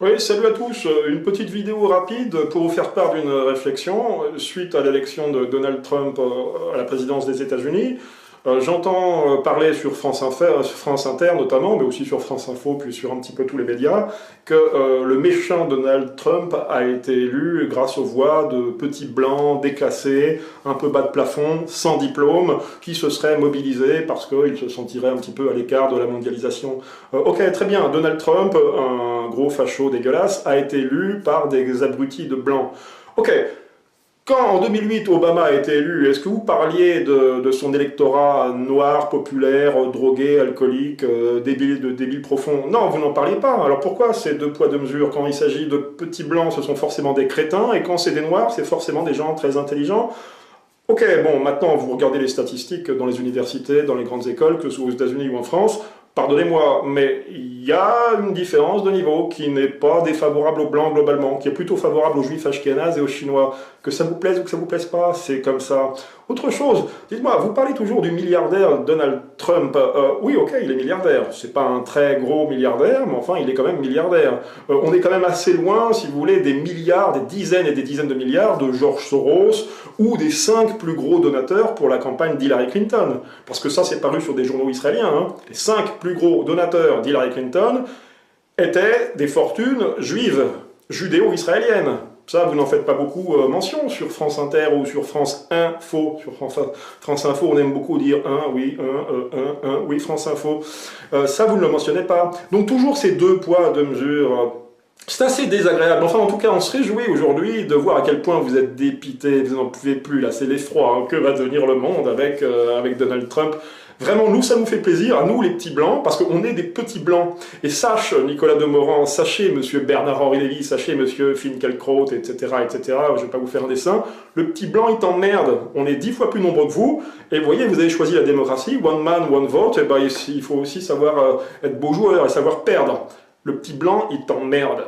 Oui, salut à tous. Une petite vidéo rapide pour vous faire part d'une réflexion suite à l'élection de Donald Trump à la présidence des États-Unis. J'entends parler sur France Inter notamment, mais aussi sur France Info, puis sur un petit peu tous les médias, que le méchant Donald Trump a été élu grâce aux voix de petits blancs déclassés, un peu bas de plafond, sans diplôme, qui se seraient mobilisés parce qu'ils se sentiraient un petit peu à l'écart de la mondialisation. Ok, très bien, Donald Trump, un gros facho dégueulasse, a été élu par des abrutis de blancs. Ok. Quand en 2008 Obama a été élu, est-ce que vous parliez de son électorat noir, populaire, drogué, alcoolique, débile profond? Non, vous n'en parliez pas. Alors pourquoi ces deux poids deux mesures? Quand il s'agit de petits blancs, ce sont forcément des crétins, et quand c'est des noirs, c'est forcément des gens très intelligents. Ok, bon, maintenant vous regardez les statistiques dans les universités, dans les grandes écoles, que ce soit aux États-Unis ou en France. Pardonnez-moi, mais il y a une différence de niveau qui n'est pas défavorable aux Blancs globalement, qui est plutôt favorable aux Juifs ashkénazes et aux Chinois. Que ça vous plaise ou que ça vous plaise pas, c'est comme ça. Autre chose, dites-moi, vous parlez toujours du milliardaire Donald Trump. Oui, ok, il est milliardaire. C'est pas un très gros milliardaire, mais enfin, il est quand même milliardaire. On est quand même assez loin, si vous voulez, des milliards, des dizaines et des dizaines de milliards de George Soros ou des 5 plus gros donateurs pour la campagne d'Hillary Clinton. Parce que ça, c'est paru sur des journaux israéliens. Hein. Les 5 plus gros donateurs d'Hillary Clinton étaient des fortunes juives, judéo-israéliennes. Ça, vous n'en faites pas beaucoup mention sur France Inter ou sur France Info. Sur France Info, on aime beaucoup dire oui, France Info. Ça, vous ne le mentionnez pas. Donc toujours ces deux poids, deux mesures. C'est assez désagréable. Enfin, en tout cas, on se réjouit aujourd'hui de voir à quel point vous êtes dépité, vous n'en pouvez plus, là, c'est l'effroi. Hein. Que va devenir le monde avec Donald Trump? Vraiment, nous, ça nous fait plaisir, à nous les petits blancs, parce qu'on est des petits blancs. Et sache, Nicolas Demorand, sachez, monsieur Bernard-Henri Lévy, sachez, monsieur Finkielkraut, etc., etc., je ne vais pas vous faire un dessin, le petit blanc, il t'emmerde. On est 10 fois plus nombreux que vous, et vous voyez, vous avez choisi la démocratie, one man, one vote, et ben, il faut aussi savoir être beau joueur et savoir perdre. Le petit blanc, il t'emmerde.